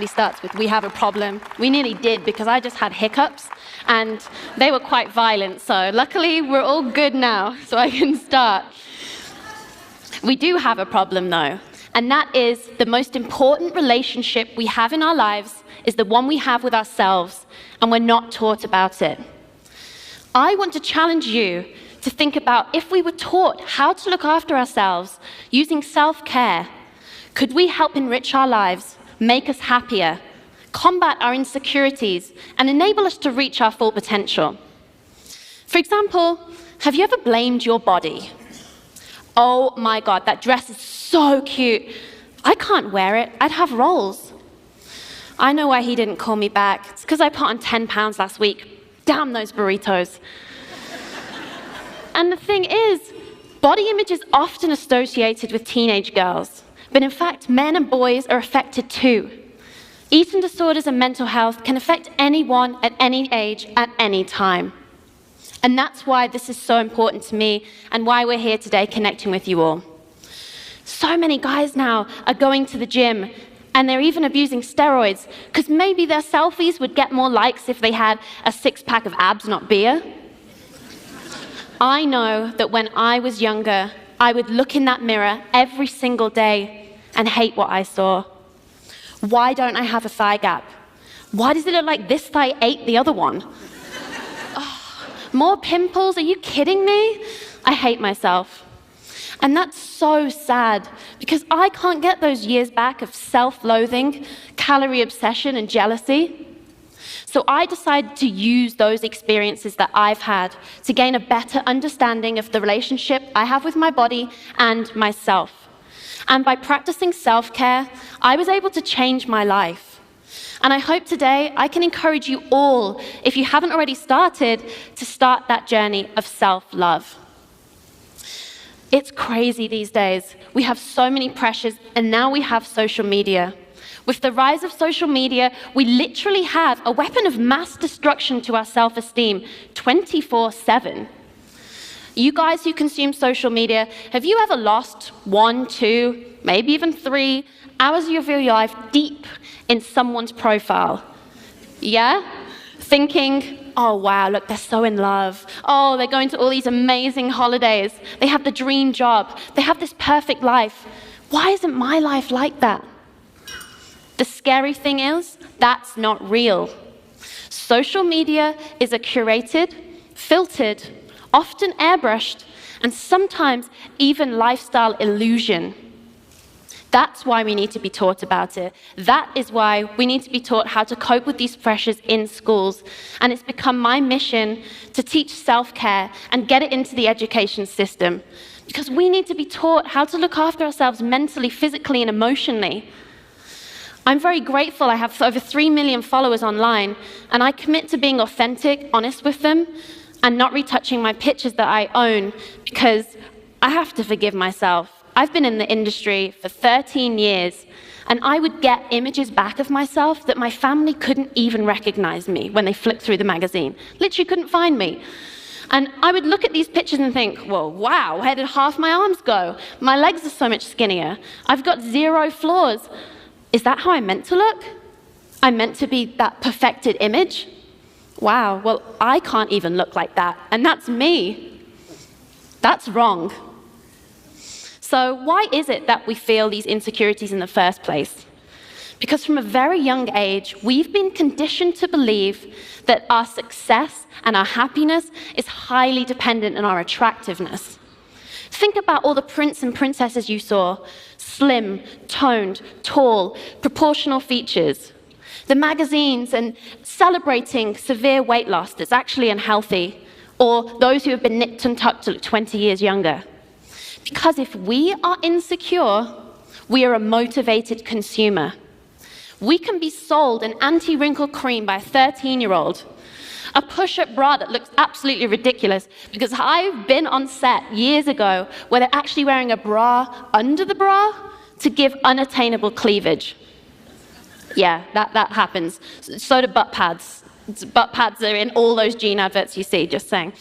actually starts with, "We have a problem." We nearly did, because I just had hiccups, and they were quite violent. So luckily, we're all good now, so I can start. We do have a problem, though, and that is the most important relationship we have in our lives is the one we have with ourselves, and we're not taught about it. I want to challenge you to think about, if we were taught how to look after ourselves using self-care, could we help enrich our lives, make us happier, combat our insecurities, and enable us to reach our full potential? For example, have you ever blamed your body? "Oh my God, that dress is so cute. I can't wear it. I'd have rolls. I know why he didn't call me back. It's because I put on 10 pounds last week. Damn those burritos." And the thing is, body image is often associated with teenage girls, but in fact, men and boys are affected too. Eating disorders and mental health can affect anyone at any age at any time. And that's why this is so important to me and why we're here today connecting with you all. So many guys now are going to the gym, and they're even abusing steroids because maybe their selfies would get more likes if they had a six-pack of abs, not beer. I know that when I was younger, I would look in that mirror every single day and hate what I saw. Why don't I have a thigh gap? Why does it look like this thigh ate the other one? More pimples? Are you kidding me? I hate myself. And that's so sad, because I can't get those years back of self-loathing, calorie obsession, and jealousy. So I decided to use those experiences that I've had to gain a better understanding of the relationship I have with my body and myself. And by practicing self-care, I was able to change my life. And I hope today I can encourage you all, if you haven't already started, to start that journey of self-love. It's crazy these days. We have so many pressures, and now we have social media. With the rise of social media, we literally have a weapon of mass destruction to our self-esteem 24/7. You guys who consume social media, have you ever lost 1, 2, maybe even 3 hours of your life deep in someone's profile? Yeah? Thinking, "Oh wow, look, they're so in love. Oh, they're going to all these amazing holidays. They have the dream job. They have this perfect life. Why isn't my life like that?" The scary thing is, that's not real. Social media is a curated, filtered, often airbrushed, and sometimes even lifestyle illusion. That's why we need to be taught about it. That is why we need to be taught how to cope with these pressures in schools. And it's become my mission to teach self-care and get it into the education system. Because we need to be taught how to look after ourselves mentally, physically, and emotionally. I'm very grateful I have over 3 million followers online, and I commit to being authentic, honest with them, and not retouching my pictures that I own, because I have to forgive myself. I've been in the industry for 13 years, and I would get images back of myself that my family couldn't even recognize me when they flipped through the magazine. Literally couldn't find me. And I would look at these pictures and think, well, wow, where did half my arms go? My legs are so much skinnier. I've got 0 flaws. Is that how I'm meant to look? I'm meant to be that perfected image? Wow, well, I can't even look like that, and that's me. That's wrong. So why is it that we feel these insecurities in the first place? Because from a very young age, we've been conditioned to believe that our success and our happiness is highly dependent on our attractiveness. Think about all the prince and princesses you saw: slim, toned, tall, proportional features. The magazines and celebrating severe weight loss that's actually unhealthy, or those who have been nipped and tucked to look 20 years younger. Because if we are insecure, we are a motivated consumer. We can be sold an anti-wrinkle cream by a 13-year-old, a push-up bra that looks absolutely ridiculous, because I've been on set years ago where they're actually wearing a bra under the bra to give unattainable cleavage. Yeah, that happens. So do butt pads. Butt pads are in all those jean adverts you see, just saying.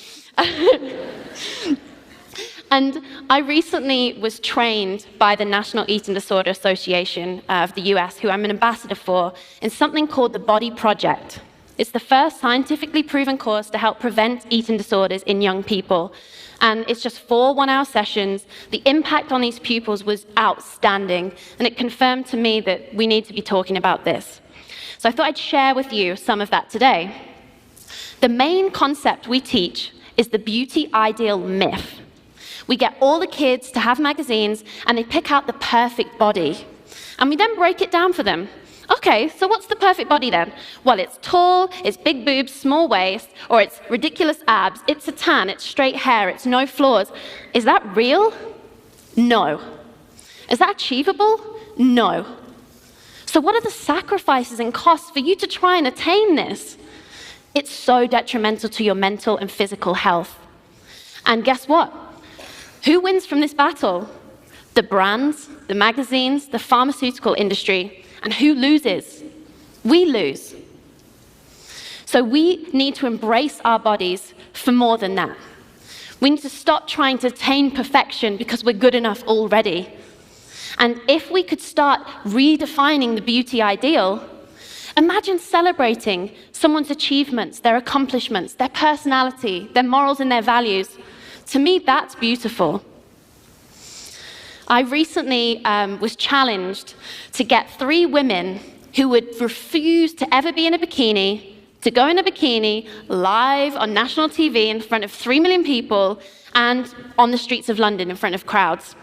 And I recently was trained by the National Eating Disorder Association of the US, who I'm an ambassador for, in something called the Body Project. It's the first scientifically proven course to help prevent eating disorders in young people. And it's just 4 one-hour sessions. The impact on these pupils was outstanding, and it confirmed to me that we need to be talking about this. So I thought I'd share with you some of that today. The main concept we teach is the beauty ideal myth. We get all the kids to have magazines, and they pick out the perfect body. And we then break it down for them. Okay, so what's the perfect body then? Well, it's tall, it's big boobs, small waist, or it's ridiculous abs, it's a tan, it's straight hair, it's no flaws. Is that real? No. Is that achievable? No. So what are the sacrifices and costs for you to try and attain this? It's so detrimental to your mental and physical health. And guess what? Who wins from this battle? The brands, the magazines, the pharmaceutical industry. And who loses? We lose. So we need to embrace our bodies for more than that. We need to stop trying to attain perfection because we're good enough already. And if we could start redefining the beauty ideal, imagine celebrating someone's achievements, their accomplishments, their personality, their morals and their values. To me, that's beautiful. I recently was challenged to get 3 women who would refuse to ever be in a bikini, to go in a bikini live on national TV in front of 3 million people and on the streets of London in front of crowds.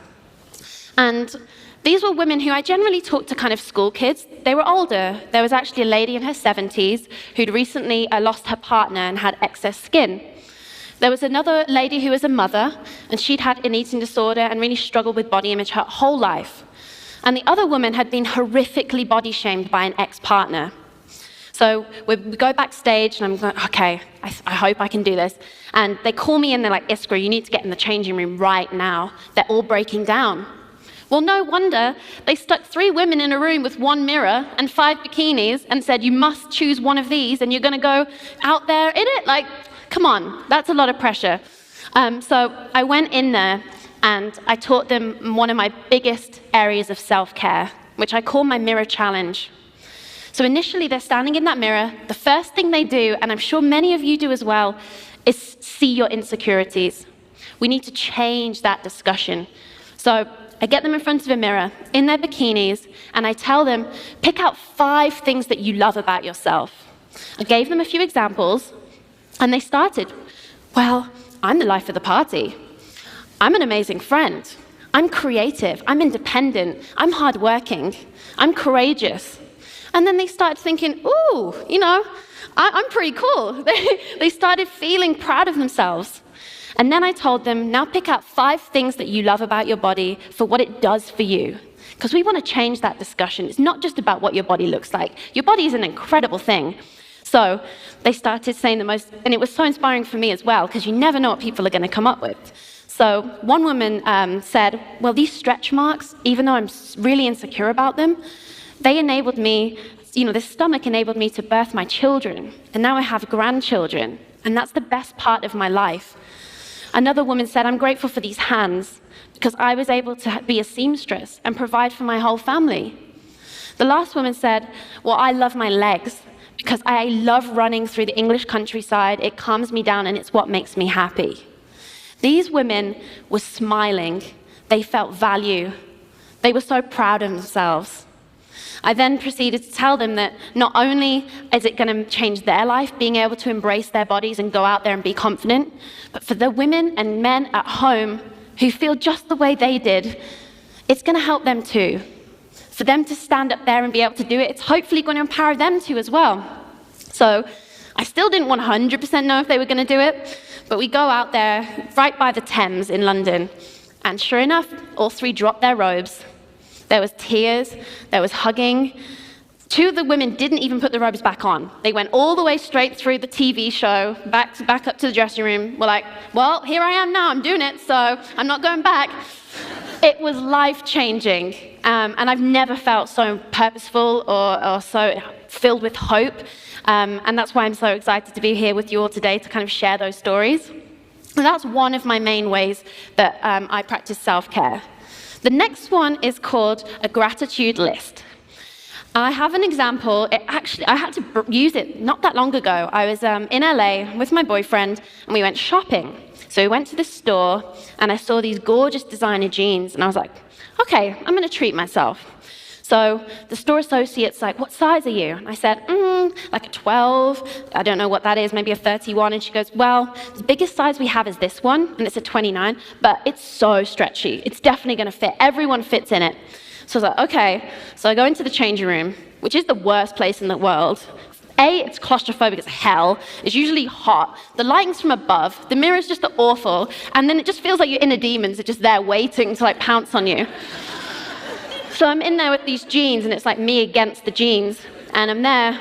And these were women who I generally talked to kind of school kids. They were older. There was actually a lady in her 70s who'd recently lost her partner and had excess skin. There was another lady who was a mother, and she'd had an eating disorder and really struggled with body image her whole life. And the other woman had been horrifically body shamed by an ex-partner. So we go backstage, and I'm like, okay, I hope I can do this. And they call me in, they're like, Iskra, you need to get in the changing room right now. They're all breaking down. Well, no wonder they stuck 3 women in a room with 1 mirror and 5 bikinis and said, you must choose one of these, and you're going to go out there in it. Like, come on, that's a lot of pressure. So I went in there and I taught them one of my biggest areas of self-care, which I call my mirror challenge. So initially they're standing in that mirror. The first thing they do, and I'm sure many of you do as well, is see your insecurities. We need to change that discussion. So I get them in front of a mirror in their bikinis, and I tell them, pick out 5 things that you love about yourself. I gave them a few examples. And they started, well, I'm the life of the party. I'm an amazing friend. I'm creative. I'm independent. I'm hardworking. I'm courageous. And then they started thinking, ooh, I'm pretty cool. They started feeling proud of themselves. And then I told them, now pick out 5 things that you love about your body for what it does for you. Because we want to change that discussion. It's not just about what your body looks like. Your body is an incredible thing. So they started saying the most, and it was so inspiring for me as well, because you never know what people are going to come up with. So one woman said, well, these stretch marks, even though I'm really insecure about them, they enabled me, this stomach enabled me to birth my children, and now I have grandchildren, and that's the best part of my life. Another woman said, I'm grateful for these hands, because I was able to be a seamstress and provide for my whole family. The last woman said, well, I love my legs, because I love running through the English countryside. It calms me down, and it's what makes me happy. These women were smiling. They felt value. They were so proud of themselves. I then proceeded to tell them that not only is it going to change their life, being able to embrace their bodies and go out there and be confident, but for the women and men at home who feel just the way they did, it's going to help them too. For them to stand up there and be able to do it, it's hopefully going to empower them too as well. So I still didn't 100% know if they were going to do it, but we go out there right by the Thames in London, and sure enough, all 3 dropped their robes. There was tears, there was hugging. 2 of the women didn't even put the robes back on. They went all the way straight through the TV show, back up to the dressing room. We're like, well, here I am now, I'm doing it, so I'm not going back. It was life-changing, and I've never felt so purposeful or so filled with hope, and that's why I'm so excited to be here with you all today to kind of share those stories. And that's one of my main ways that I practice self-care. The next one is called a gratitude list. I have an example. I had to use it not that long ago. I was in LA with my boyfriend, and we went shopping. So we went to the store, and I saw these gorgeous designer jeans, and I was like, okay, I'm going to treat myself. So the store associate's like, what size are you? And I said, like a 12. I don't know what that is, maybe a 31. And she goes, well, the biggest size we have is this one, and it's a 29, but it's so stretchy. It's definitely going to fit. Everyone fits in it. So I was like, okay. So I go into the changing room, which is the worst place in the world. A, it's claustrophobic as hell. It's usually hot. The lighting's from above. The mirror's just awful. And then it just feels like your inner demons are just there waiting to like pounce on you. So I'm in there with these jeans, and it's like me against the jeans. And I'm there,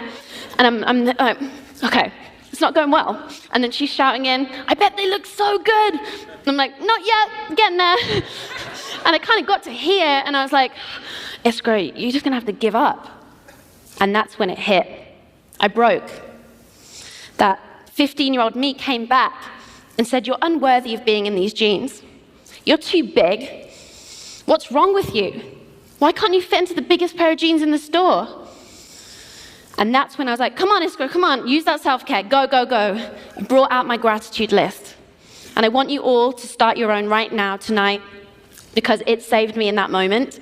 and I'm like, okay, it's not going well. And then she's shouting in, I bet they look so good. And I'm like, not yet, getting there. And I kind of got to here, and I was like, Iskra, you're just going to have to give up. And that's when it hit. I broke. That 15-year-old me came back and said, you're unworthy of being in these jeans. You're too big. What's wrong with you? Why can't you fit into the biggest pair of jeans in the store? And that's when I was like, come on, Iskra, come on, use that self-care, go, go, go. I brought out my gratitude list. And I want you all to start your own right now, tonight, because it saved me in that moment.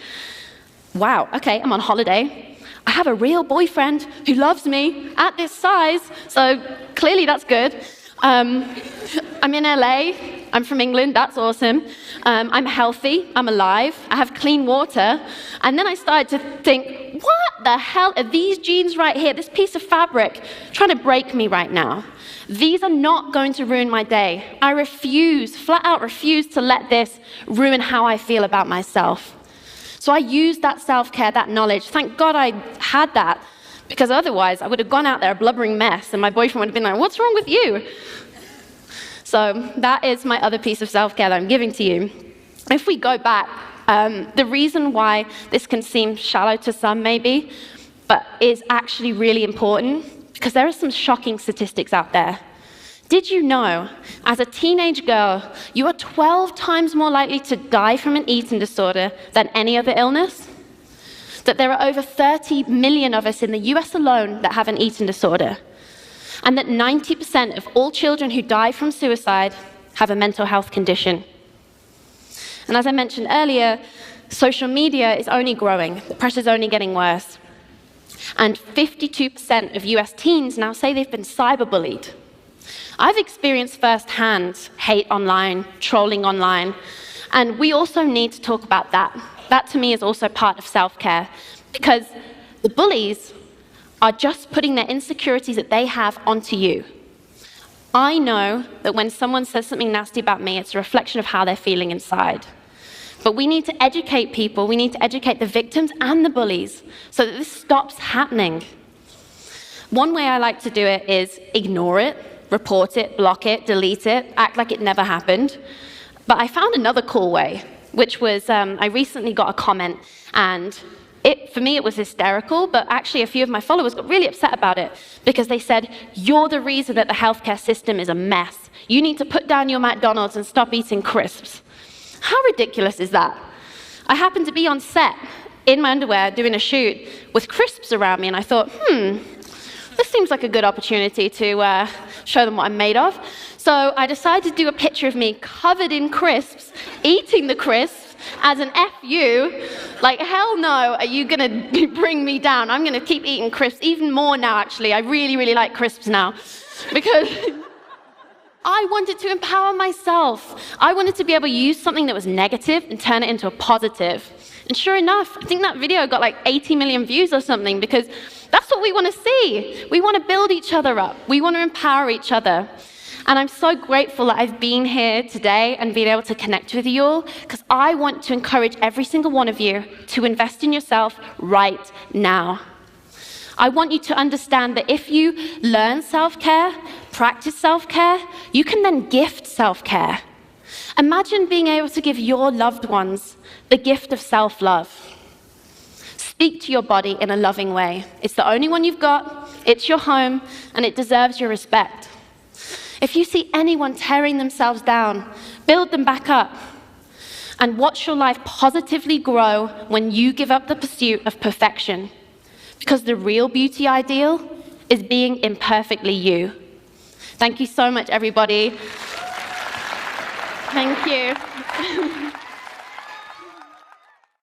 Wow, okay, I'm on holiday. I have a real boyfriend who loves me at this size, so clearly that's good. I'm in LA, I'm from England, that's awesome. I'm healthy, I'm alive, I have clean water. And then I started to think, what the hell are these jeans right here, this piece of fabric, trying to break me right now? These are not going to ruin my day. I refuse, flat out refuse to let this ruin how I feel about myself. So I used that self-care, that knowledge. Thank God I had that, because otherwise I would have gone out there a blubbering mess, and my boyfriend would have been like, what's wrong with you? So that is my other piece of self-care that I'm giving to you. If we go back, the reason why this can seem shallow to some maybe, but is actually really important, because there are some shocking statistics out there. Did you know, as a teenage girl, you are 12 times more likely to die from an eating disorder than any other illness? That there are over 30 million of us in the US alone that have an eating disorder. And that 90% of all children who die from suicide have a mental health condition. And as I mentioned earlier, social media is only growing. The pressure's only getting worse. And 52% of US teens now say they've been cyberbullied. I've experienced firsthand hate online, trolling online, and we also need to talk about that. That to me is also part of self-care, because the bullies are just putting their insecurities that they have onto you. I know that when someone says something nasty about me, it's a reflection of how they're feeling inside. But we need to educate people, we need to educate the victims and the bullies so that this stops happening. One way I like to do it is ignore it, report it, block it, delete it, act like it never happened. But I found another cool way, which was I recently got a comment, and for me it was hysterical, but actually a few of my followers got really upset about it because they said, you're the reason that the healthcare system is a mess. You need to put down your McDonald's and stop eating crisps. How ridiculous is that? I happened to be on set in my underwear doing a shoot with crisps around me, and I thought, this seems like a good opportunity to show them what I'm made of. So I decided to do a picture of me covered in crisps, eating the crisps as an F you. Like, hell no, are you gonna bring me down? I'm gonna keep eating crisps, even more now, actually. I really, really like crisps now. Because I wanted to empower myself. I wanted to be able to use something that was negative and turn it into a positive. And sure enough, I think that video got like 80 million views or something, because that's what we want to see. We want to build each other up. We want to empower each other. And I'm so grateful that I've been here today and been able to connect with you all, because I want to encourage every single one of you to invest in yourself right now. I want you to understand that if you learn self-care, practice self-care, you can then gift self-care. Imagine being able to give your loved ones the gift of self-love. Speak to your body in a loving way. It's the only one you've got, it's your home, and it deserves your respect. If you see anyone tearing themselves down, build them back up. And watch your life positively grow when you give up the pursuit of perfection. Because the real beauty ideal is being imperfectly you. Thank you so much, everybody. Thank you.